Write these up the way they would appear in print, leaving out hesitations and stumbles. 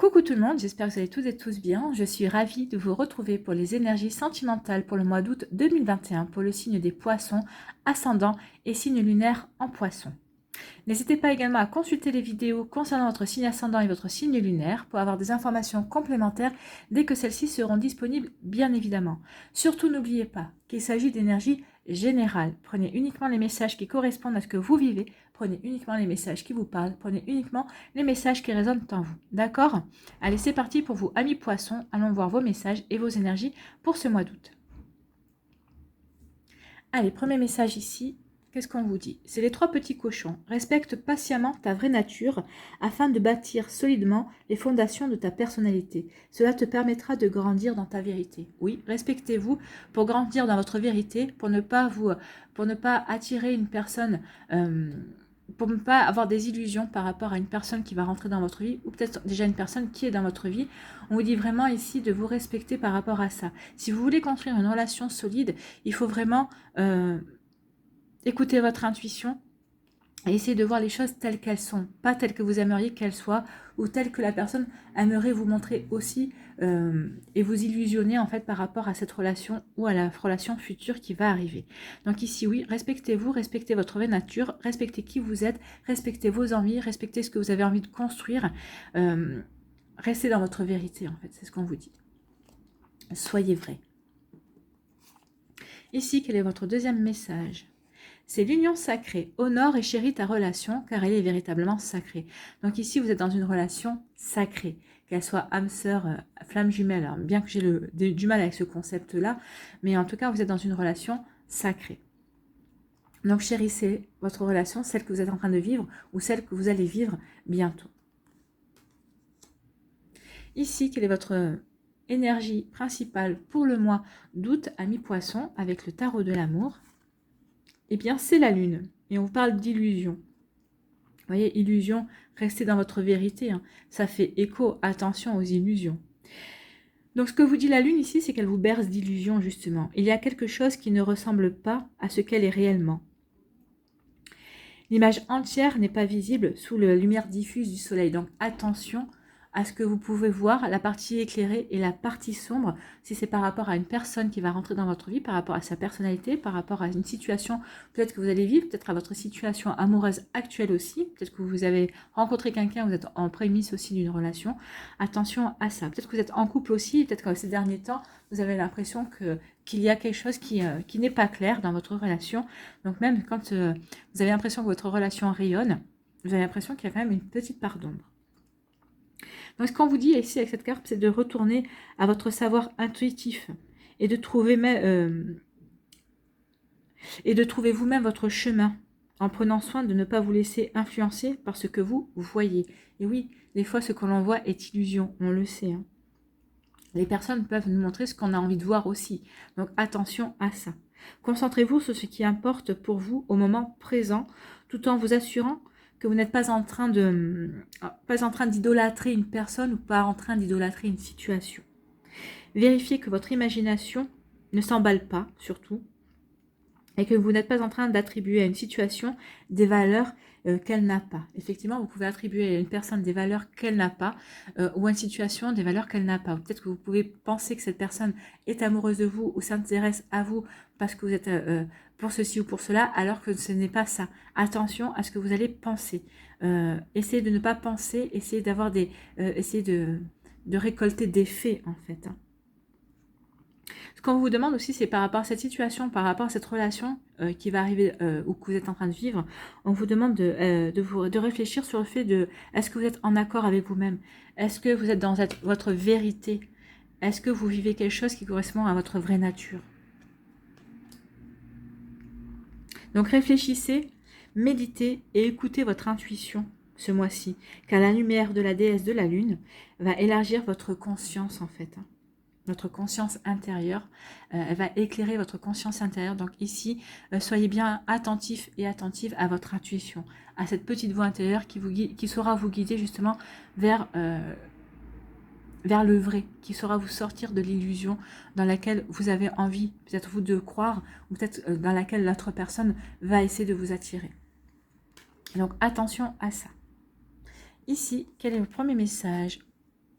Coucou tout le monde, j'espère que vous allez toutes et tous bien. Je suis ravie de vous retrouver pour les énergies sentimentales pour le mois d'août 2021 pour le signe des poissons, ascendant et signe lunaire en poisson. N'hésitez pas également à consulter les vidéos concernant votre signe ascendant et votre signe lunaire pour avoir des informations complémentaires dès que celles-ci seront disponibles, bien évidemment. Surtout n'oubliez pas qu'il s'agit d'énergie générale. Prenez uniquement les messages qui correspondent à ce que vous vivez, prenez uniquement les messages qui vous parlent, prenez uniquement les messages qui résonnent en vous. D'accord? Allez, c'est parti pour vous, amis poissons. Allons voir vos messages et vos énergies pour ce mois d'août. Allez, premier message ici. Qu'est-ce qu'on vous dit? C'est les 3 petits cochons. Respecte patiemment ta vraie nature afin de bâtir solidement les fondations de ta personnalité. Cela te permettra de grandir dans ta vérité. Oui, respectez-vous pour grandir dans votre vérité, pour ne pas attirer une personne, pour ne pas avoir des illusions par rapport à une personne qui va rentrer dans votre vie, ou peut-être déjà une personne qui est dans votre vie. On vous dit vraiment ici de vous respecter par rapport à ça. Si vous voulez construire une relation solide, il faut vraiment écoutez votre intuition et essayez de voir les choses telles qu'elles sont, pas telles que vous aimeriez qu'elles soient ou telles que la personne aimerait vous montrer aussi et vous illusionner en fait par rapport à cette relation ou à la relation future qui va arriver. Donc ici oui, respectez-vous, respectez votre vraie nature, respectez qui vous êtes, respectez vos envies, respectez ce que vous avez envie de construire, restez dans votre vérité en fait, c'est ce qu'on vous dit. Soyez vrai. Ici, quel est votre deuxième message? C'est l'union sacrée. Honore et chéris ta relation car elle est véritablement sacrée. Donc ici, vous êtes dans une relation sacrée, qu'elle soit âme sœur, flamme jumelle. Alors, bien que j'ai du mal avec ce concept-là, mais en tout cas, vous êtes dans une relation sacrée. Donc chérissez votre relation, celle que vous êtes en train de vivre ou celle que vous allez vivre bientôt. Ici, quelle est votre énergie principale pour le mois d'août à mi-poisson avec le tarot de l'amour? Eh bien, c'est la lune. Et on vous parle d'illusion. Vous voyez, illusion, restez dans votre vérité. Hein. Ça fait écho, attention aux illusions. Donc, ce que vous dit la lune ici, c'est qu'elle vous berce d'illusions, justement. Il y a quelque chose qui ne ressemble pas à ce qu'elle est réellement. L'image entière n'est pas visible sous la lumière diffuse du soleil. Donc, attention à ce que vous pouvez voir, la partie éclairée et la partie sombre, si c'est par rapport à une personne qui va rentrer dans votre vie, par rapport à sa personnalité, par rapport à une situation peut-être que vous allez vivre, peut-être à votre situation amoureuse actuelle aussi, peut-être que vous avez rencontré quelqu'un, vous êtes en prémisse aussi d'une relation, attention à ça. Peut-être que vous êtes en couple aussi, peut-être que ces derniers temps, vous avez l'impression qu'il y a quelque chose qui n'est pas clair dans votre relation. Donc même quand vous avez l'impression que votre relation rayonne, vous avez l'impression qu'il y a quand même une petite part d'ombre. Donc, ce qu'on vous dit ici avec cette carte, c'est de retourner à votre savoir intuitif et de trouver vous-même votre chemin en prenant soin de ne pas vous laisser influencer par ce que vous voyez. Et oui, des fois, ce que l'on voit est illusion, on le sait. Hein. Les personnes peuvent nous montrer ce qu'on a envie de voir aussi. Donc, attention à ça. Concentrez-vous sur ce qui importe pour vous au moment présent, tout en vous assurant que vous n'êtes pas en train d'idolâtrer une personne ou pas en train d'idolâtrer une situation. Vérifiez que votre imagination ne s'emballe pas, surtout, et que vous n'êtes pas en train d'attribuer à une situation des valeurs qu'elle n'a pas. Effectivement, vous pouvez attribuer à une personne des valeurs qu'elle n'a pas, ou à une situation des valeurs qu'elle n'a pas. Peut-être que vous pouvez penser que cette personne est amoureuse de vous ou s'intéresse à vous parce que vous êtes pour ceci ou pour cela, alors que ce n'est pas ça. Attention à ce que vous allez penser. Essayez de ne pas penser, essayez d'avoir essayez de récolter des faits en fait. Hein. Ce qu'on vous demande aussi, c'est par rapport à cette situation, par rapport à cette relation qui va arriver ou que vous êtes en train de vivre, on vous demande de réfléchir sur le fait de, est-ce que vous êtes en accord avec vous-même? Est-ce que vous êtes dans votre vérité? Est-ce que vous vivez quelque chose qui correspond à votre vraie nature? Donc réfléchissez, méditez et écoutez votre intuition ce mois-ci, car la lumière de la déesse de la lune va élargir votre conscience en fait. Hein. Votre conscience intérieure, elle va éclairer votre conscience intérieure. Donc ici, soyez bien attentif et attentive à votre intuition, à cette petite voix intérieure qui saura vous guider justement vers le vrai, qui saura vous sortir de l'illusion dans laquelle vous avez envie, peut-être vous de croire, ou peut-être dans laquelle l'autre personne va essayer de vous attirer. Donc attention à ça. Ici, quel est le premier message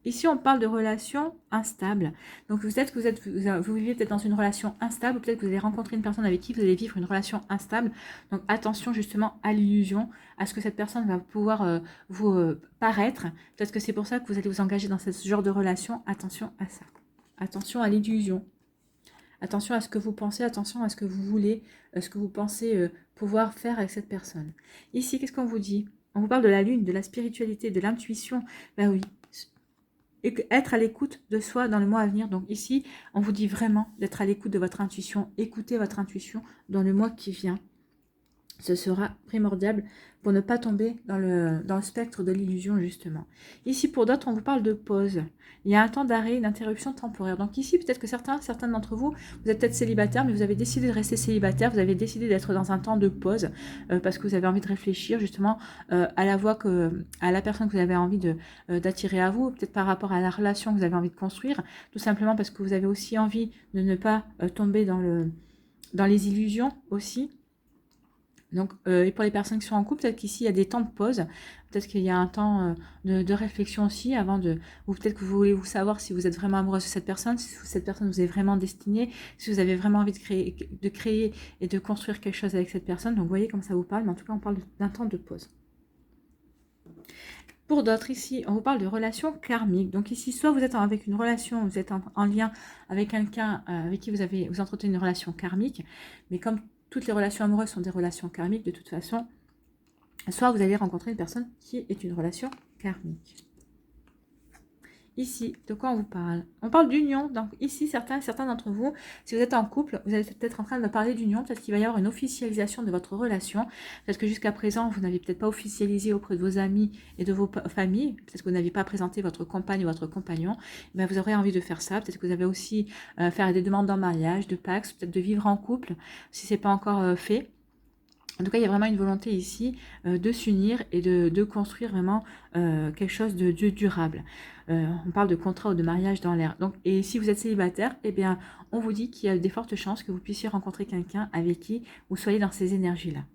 Ici, on parle de relations instables. Donc, peut-être que vous vivez peut-être dans une relation instable, ou peut-être que vous allez rencontrer une personne avec qui vous allez vivre une relation instable. Donc, attention justement à l'illusion, à ce que cette personne va pouvoir vous paraître. Peut-être que c'est pour ça que vous allez vous engager dans ce genre de relation. Attention à ça. Attention à l'illusion. Attention à ce que vous pensez, attention à ce que vous voulez, ce que vous pensez pouvoir faire avec cette personne. Ici, qu'est-ce qu'on vous dit? On vous parle de la lune, de la spiritualité, de l'intuition. Ben oui. Et être à l'écoute de soi dans le mois à venir. Donc ici, on vous dit vraiment d'être à l'écoute de votre intuition. Écoutez votre intuition dans le mois qui vient. Ce sera primordial pour ne pas tomber dans le spectre de l'illusion, justement. Ici, pour d'autres, on vous parle de pause. Il y a un temps d'arrêt, une interruption temporaire. Donc ici, peut-être que certains d'entre vous, vous êtes peut-être célibataire, mais vous avez décidé de rester célibataire, vous avez décidé d'être dans un temps de pause, parce que vous avez envie de réfléchir, justement, à la personne que vous avez envie d'attirer à vous, peut-être par rapport à la relation que vous avez envie de construire, tout simplement parce que vous avez aussi envie de ne pas tomber dans les illusions aussi. Donc, et pour les personnes qui sont en couple, peut-être qu'ici, il y a des temps de pause. Peut-être qu'il y a un temps de réflexion aussi avant de... Ou peut-être que vous voulez vous savoir si vous êtes vraiment amoureuse de cette personne, si cette personne vous est vraiment destinée, si vous avez vraiment envie de créer et de construire quelque chose avec cette personne. Donc, vous voyez comme ça vous parle. Mais en tout cas, on parle d'un temps de pause. Pour d'autres, ici, on vous parle de relations karmiques. Donc ici, soit vous êtes avec une relation, vous êtes en lien avec quelqu'un avec qui vous entretenez une relation karmique. Mais comme toutes les relations amoureuses sont des relations karmiques, de toute façon, soit vous allez rencontrer une personne qui est une relation karmique. Ici, de quoi on vous parle? On parle d'union. Donc ici, certains d'entre vous, si vous êtes en couple, vous êtes peut-être en train de parler d'union. Peut-être qu'il va y avoir une officialisation de votre relation. Peut-être que jusqu'à présent, vous n'avez peut-être pas officialisé auprès de vos amis et de vos familles. Peut-être que vous n'avez pas présenté votre compagne ou votre compagnon. Mais vous aurez envie de faire ça. Peut-être que vous avez aussi faire des demandes en mariage, de Pax, peut-être de vivre en couple, si ce n'est pas encore fait. En tout cas, il y a vraiment une volonté ici de s'unir et de construire vraiment quelque chose de durable. On parle de contrat ou de mariage dans l'air. Donc, et si vous êtes célibataire, eh bien, on vous dit qu'il y a des fortes chances que vous puissiez rencontrer quelqu'un avec qui vous soyez dans ces énergies-là.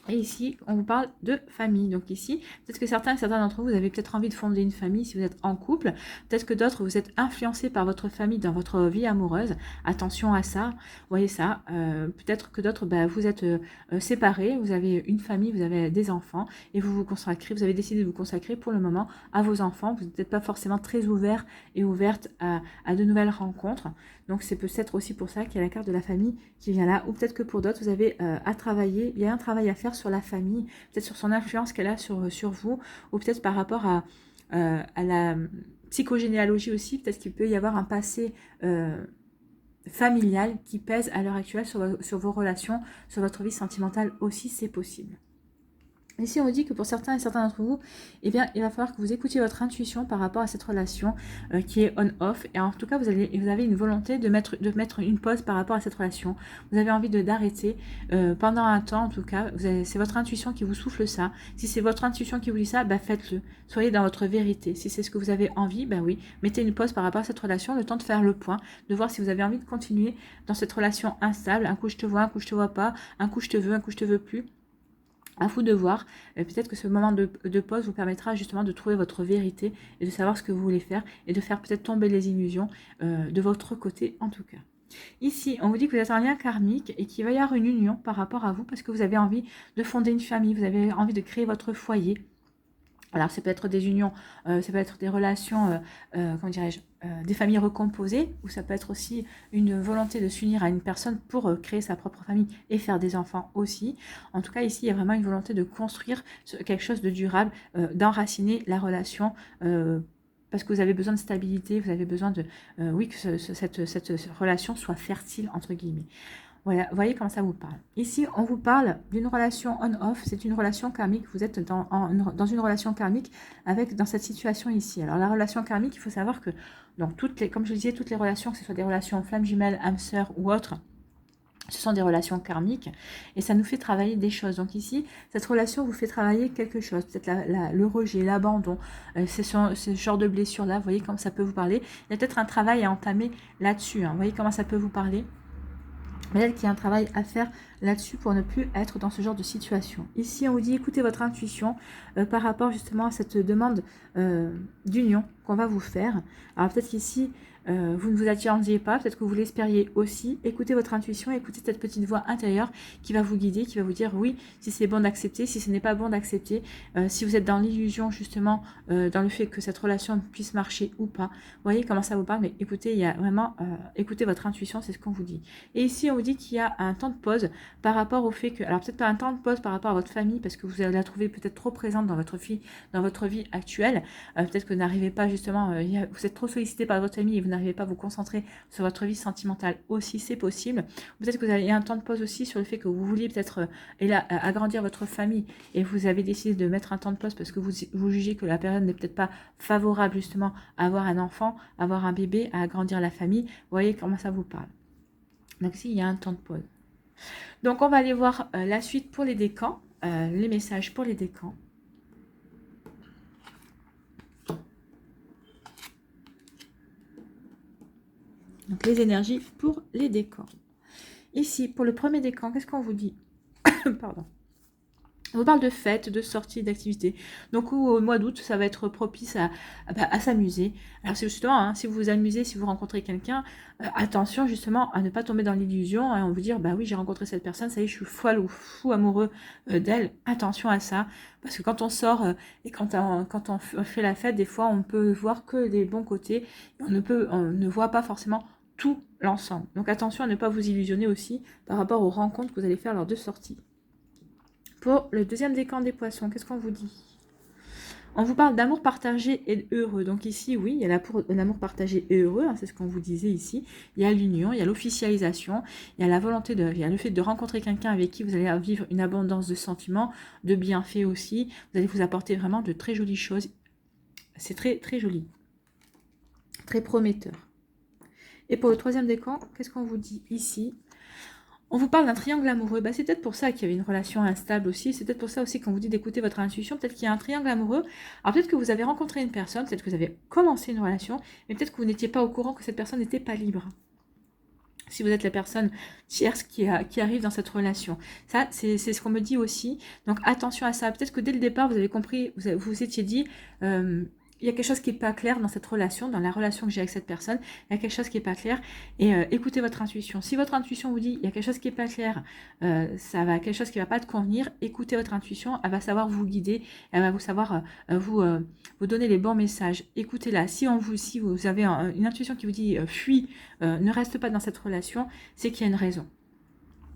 Et ici, on vous parle de famille. Donc ici, peut-être que certains d'entre vous, vous avez peut-être envie de fonder une famille si vous êtes en couple. Peut-être que d'autres, vous êtes influencés par votre famille dans votre vie amoureuse. Attention à ça. Vous voyez ça. Peut-être que d'autres, vous êtes séparés. Vous avez une famille, vous avez des enfants. Et vous avez décidé de vous consacrer pour le moment à vos enfants. Vous n'êtes peut-être pas forcément très ouvert et ouverte à de nouvelles rencontres. Donc c'est peut-être aussi pour ça qu'il y a la carte de la famille qui vient là. Ou peut-être que pour d'autres, vous avez à travailler. Il y a un travail à faire sur la famille, peut-être sur son influence qu'elle a sur vous, ou peut-être par rapport à la psychogénéalogie aussi, peut-être qu'il peut y avoir un passé familial qui pèse à l'heure actuelle sur vos relations, sur votre vie sentimentale aussi, c'est possible. Ici, on vous dit que pour certains d'entre vous, eh bien, il va falloir que vous écoutiez votre intuition par rapport à cette relation qui est on-off. Et en tout cas, vous avez une volonté de mettre une pause par rapport à cette relation. Vous avez envie d'arrêter pendant un temps, en tout cas. C'est votre intuition qui vous souffle ça. Si c'est votre intuition qui vous dit ça, faites-le. Soyez dans votre vérité. Si c'est ce que vous avez envie, oui, mettez une pause par rapport à cette relation, le temps de faire le point, de voir si vous avez envie de continuer dans cette relation instable. Un coup, je te vois, un coup, je te vois pas. Un coup, je te veux, un coup, je te veux plus. À vous de voir, peut-être que ce moment de pause vous permettra justement de trouver votre vérité et de savoir ce que vous voulez faire et de faire peut-être tomber les illusions de votre côté en tout cas. Ici, on vous dit que vous êtes en lien karmique et qu'il va y avoir une union par rapport à vous parce que vous avez envie de fonder une famille, vous avez envie de créer votre foyer. Alors, ça peut être des unions, ça peut être des relations, comment dirais-je, des familles recomposées, ou ça peut être aussi une volonté de s'unir à une personne pour créer sa propre famille et faire des enfants aussi. En tout cas, ici, il y a vraiment une volonté de construire quelque chose de durable, d'enraciner la relation, parce que vous avez besoin de stabilité, vous avez besoin de, oui, que cette relation soit fertile, entre guillemets. Voilà, vous voyez comment ça vous parle. Ici, on vous parle d'une relation on-off. C'est une relation karmique. Vous êtes dans une relation karmique dans cette situation ici. Alors, la relation karmique, il faut savoir que, donc, comme je le disais, toutes les relations, que ce soit des relations flammes jumelles, âmes sœurs ou autres, ce sont des relations karmiques et ça nous fait travailler des choses. Donc ici, cette relation vous fait travailler quelque chose. Peut-être le rejet, l'abandon, c'est ce genre de blessure-là. Vous voyez comment ça peut vous parler. Il y a peut-être un travail à entamer là-dessus. Vous voyez comment ça peut vous parler. Peut-être qu'il y a un travail à faire là-dessus pour ne plus être dans ce genre de situation. Ici, on vous dit écoutez votre intuition par rapport justement à cette demande d'union qu'on va vous faire. Alors peut-être qu'ici, vous ne vous attendiez pas, peut-être que vous l'espériez aussi. Écoutez votre intuition, écoutez cette petite voix intérieure qui va vous guider, qui va vous dire oui, si c'est bon d'accepter, si ce n'est pas bon d'accepter, si vous êtes dans l'illusion justement, dans le fait que cette relation puisse marcher ou pas. Vous voyez comment ça vous parle, mais écoutez, il y a vraiment, écoutez votre intuition, c'est ce qu'on vous dit. Et ici, on vous dit qu'il y a un temps de pause par rapport au fait que, alors peut-être pas un temps de pause par rapport à votre famille, parce que vous la trouvez peut-être trop présente dans votre vie actuelle, peut-être que vous n'arrivez pas justement, vous êtes trop sollicité par votre famille et vous n'arrivez pas à vous concentrer sur votre vie sentimentale aussi, c'est possible. Peut-être que vous avez un temps de pause aussi sur le fait que vous vouliez peut-être agrandir votre famille et vous avez décidé de mettre un temps de pause parce que vous jugez que la période n'est peut-être pas favorable justement à avoir un enfant, à avoir un bébé, à agrandir la famille. Vous voyez comment ça vous parle. Donc ici, il y a un temps de pause. Donc, on va aller voir la suite pour les décans, les messages pour les décans. Donc, les énergies pour les décans. Ici, pour le premier décan, qu'est-ce qu'on vous dit? Pardon. On vous parle de fêtes, de sorties, d'activités. Donc au mois d'août, ça va être propice à s'amuser. Alors c'est justement, hein, si vous vous amusez, si vous rencontrez quelqu'un, attention justement à ne pas tomber dans l'illusion et on vous dire, bah oui, j'ai rencontré cette personne, ça y est, je suis folle ou fou amoureux d'elle. Attention à ça, parce que quand on sort et quand on fait la fête, des fois, on peut voir que des bons côtés. On ne voit pas forcément tout l'ensemble. Donc attention à ne pas vous illusionner aussi par rapport aux rencontres que vous allez faire lors de sorties. Pour le deuxième décan des poissons, qu'est-ce qu'on vous dit? On vous parle d'amour partagé et heureux. Donc ici, oui, il y a l'amour partagé et heureux, hein, c'est ce qu'on vous disait ici. Il y a l'union, il y a l'officialisation, il y a la volonté il y a le fait de rencontrer quelqu'un avec qui vous allez vivre une abondance de sentiments, de bienfaits aussi. Vous allez vous apporter vraiment de très jolies choses. C'est très, très joli. Très prometteur. Et pour le troisième décan, qu'est-ce qu'on vous dit ici? On vous parle d'un triangle amoureux, bah, c'est peut-être pour ça qu'il y avait une relation instable aussi, c'est peut-être pour ça aussi qu'on vous dit d'écouter votre intuition, peut-être qu'il y a un triangle amoureux, alors peut-être que vous avez rencontré une personne, peut-être que vous avez commencé une relation, mais peut-être que vous n'étiez pas au courant que cette personne n'était pas libre. Si vous êtes la personne tierce qui arrive dans cette relation. Ça, c'est ce qu'on me dit aussi, donc attention à ça, peut-être que dès le départ, vous avez compris, vous vous étiez dit... il y a quelque chose qui n'est pas clair dans cette relation, dans la relation que j'ai avec cette personne, il y a quelque chose qui n'est pas clair, et écoutez votre intuition. Si votre intuition vous dit, il y a quelque chose qui n'est pas clair, quelque chose qui ne va pas te convenir, écoutez votre intuition, elle va savoir vous guider, elle va vous savoir vous donner les bons messages. Écoutez-la. Si vous avez une intuition qui vous dit, fuis, ne reste pas dans cette relation, c'est qu'il y a une raison.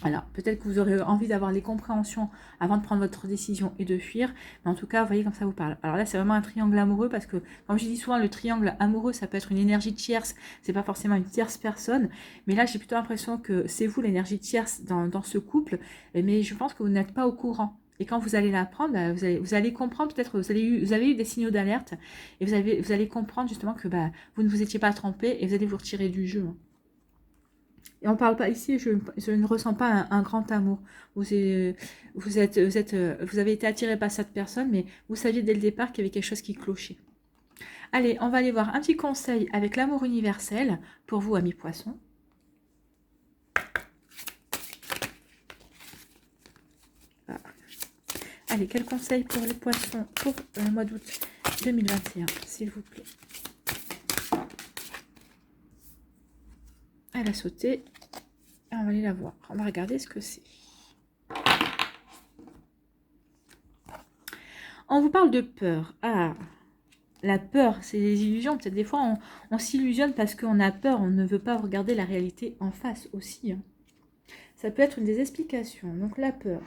Alors, peut-être que vous aurez envie d'avoir les compréhensions avant de prendre votre décision et de fuir. Mais en tout cas, vous voyez comme ça vous parle. Alors là, c'est vraiment un triangle amoureux parce que, comme je dis souvent, le triangle amoureux, ça peut être une énergie tierce. C'est pas forcément une tierce personne. Mais là, j'ai plutôt l'impression que c'est vous l'énergie tierce dans ce couple. Mais je pense que vous n'êtes pas au courant. Et quand vous allez l'apprendre, bah, vous allez comprendre, peut-être vous avez eu des signaux d'alerte. Et vous allez comprendre justement que vous ne vous étiez pas trompé et vous allez vous retirer du jeu. Et on parle pas ici, je ne ressens pas un grand amour. Vous avez été attiré par cette personne, mais vous saviez dès le départ qu'il y avait quelque chose qui clochait. Allez, on va aller voir un petit conseil avec l'amour universel pour vous, amis poissons. Ah. Allez, quel conseil pour les poissons pour le mois d'août 2021, s'il vous plaît? Elle a sauté. On va aller la voir. On va regarder ce que c'est. On vous parle de peur. Ah, la peur, c'est des illusions. Peut-être des fois, on s'illusionne parce qu'on a peur. On ne veut pas regarder la réalité en face aussi. Hein. Ça peut être une des explications. Donc, la peur.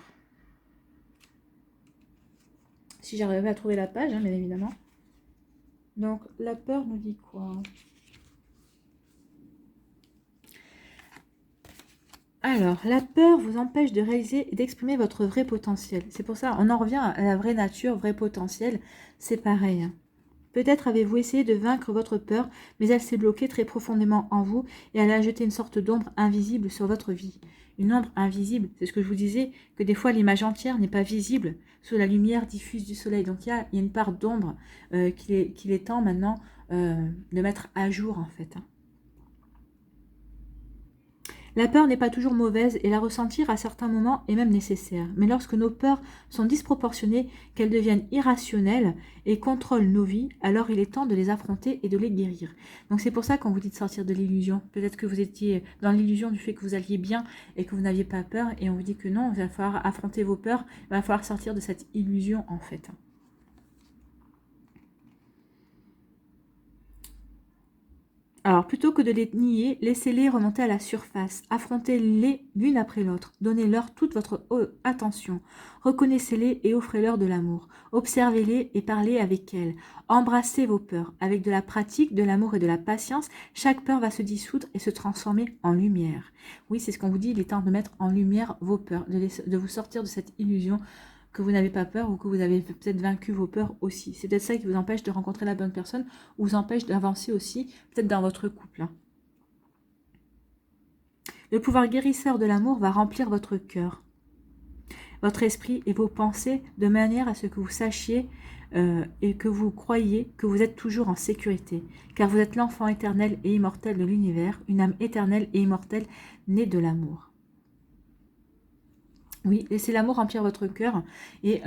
Si j'arrivais à trouver la page, hein, bien évidemment. Donc, la peur nous dit quoi ? Alors, la peur vous empêche de réaliser et d'exprimer votre vrai potentiel. C'est pour ça, on en revient à la vraie nature, vrai potentiel, c'est pareil. Hein. Peut-être avez-vous essayé de vaincre votre peur, mais elle s'est bloquée très profondément en vous et elle a jeté une sorte d'ombre invisible sur votre vie. Une ombre invisible, c'est ce que je vous disais, que des fois l'image entière n'est pas visible sous la lumière diffuse du soleil. Donc il y a une part d'ombre qu'il est temps maintenant de mettre à jour en fait. Hein. La peur n'est pas toujours mauvaise et la ressentir à certains moments est même nécessaire. Mais lorsque nos peurs sont disproportionnées, qu'elles deviennent irrationnelles et contrôlent nos vies, alors il est temps de les affronter et de les guérir. Donc c'est pour ça qu'on vous dit de sortir de l'illusion. Peut-être que vous étiez dans l'illusion du fait que vous alliez bien et que vous n'aviez pas peur et on vous dit que non, il va falloir affronter vos peurs, il va falloir sortir de cette illusion en fait. Alors, plutôt que de les nier, laissez-les remonter à la surface. Affrontez-les l'une après l'autre. Donnez-leur toute votre attention. Reconnaissez-les et offrez-leur de l'amour. Observez-les et parlez avec elles. Embrassez vos peurs. Avec de la pratique, de l'amour et de la patience, chaque peur va se dissoudre et se transformer en lumière. Oui, c'est ce qu'on vous dit, il est temps de mettre en lumière vos peurs, de vous sortir de cette illusion que vous n'avez pas peur ou que vous avez peut-être vaincu vos peurs aussi. C'est peut-être ça qui vous empêche de rencontrer la bonne personne ou vous empêche d'avancer aussi, peut-être dans votre couple. Hein. Le pouvoir guérisseur de l'amour va remplir votre cœur, votre esprit et vos pensées de manière à ce que vous sachiez et que vous croyez que vous êtes toujours en sécurité, car vous êtes l'enfant éternel et immortel de l'univers, une âme éternelle et immortelle née de l'amour. Oui, laissez l'amour remplir votre cœur et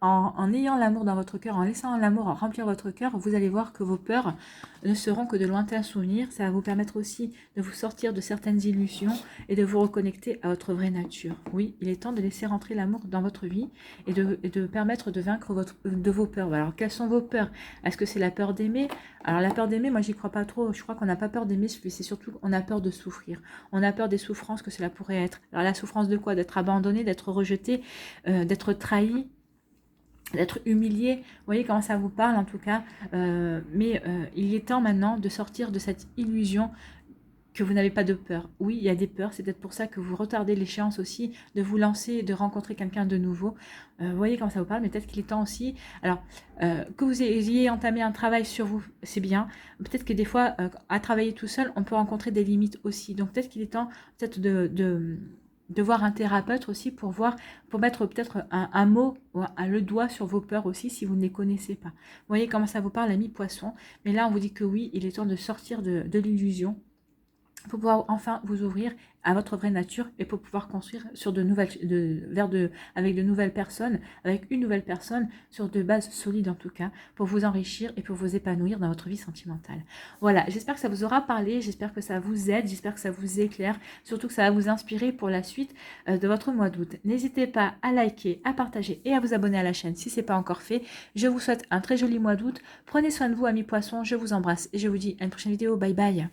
en ayant l'amour dans votre cœur, en laissant l'amour remplir votre cœur, vous allez voir que vos peurs ne seront que de lointains souvenirs. Ça va vous permettre aussi de vous sortir de certaines illusions et de vous reconnecter à votre vraie nature. Oui, il est temps de laisser rentrer l'amour dans votre vie et de permettre de vaincre de vos peurs. Alors, quelles sont vos peurs? Est-ce que c'est la peur d'aimer? Alors, la peur d'aimer, moi, j'y crois pas trop. Je crois qu'on n'a pas peur d'aimer, c'est surtout qu'on a peur de souffrir. On a peur des souffrances que cela pourrait être. Alors, la souffrance de quoi? D'être abandonné, d'être rejeté, d'être trahi, d'être humilié, vous voyez comment ça vous parle en tout cas, il est temps maintenant de sortir de cette illusion que vous n'avez pas de peur. Oui, il y a des peurs, c'est peut-être pour ça que vous retardez l'échéance aussi de vous lancer, de rencontrer quelqu'un de nouveau. Vous voyez comment ça vous parle, mais peut-être qu'il est temps aussi, alors que vous ayez entamé un travail sur vous, c'est bien, peut-être que des fois, à travailler tout seul, on peut rencontrer des limites aussi, donc peut-être qu'il est temps peut-être de voir un thérapeute aussi pour mettre peut-être un mot, le doigt sur vos peurs aussi si vous ne les connaissez pas. Vous voyez comment ça vous parle, ami poisson. Mais là, on vous dit que oui, il est temps de sortir de l'illusion pour pouvoir enfin vous ouvrir à votre vraie nature et pour pouvoir construire sur avec de nouvelles personnes, avec une nouvelle personne, sur de bases solides en tout cas, pour vous enrichir et pour vous épanouir dans votre vie sentimentale. Voilà, j'espère que ça vous aura parlé, j'espère que ça vous aide, j'espère que ça vous éclaire, surtout que ça va vous inspirer pour la suite de votre mois d'août. N'hésitez pas à liker, à partager et à vous abonner à la chaîne si ce n'est pas encore fait. Je vous souhaite un très joli mois d'août. Prenez soin de vous, amis poissons, je vous embrasse et je vous dis à une prochaine vidéo. Bye bye.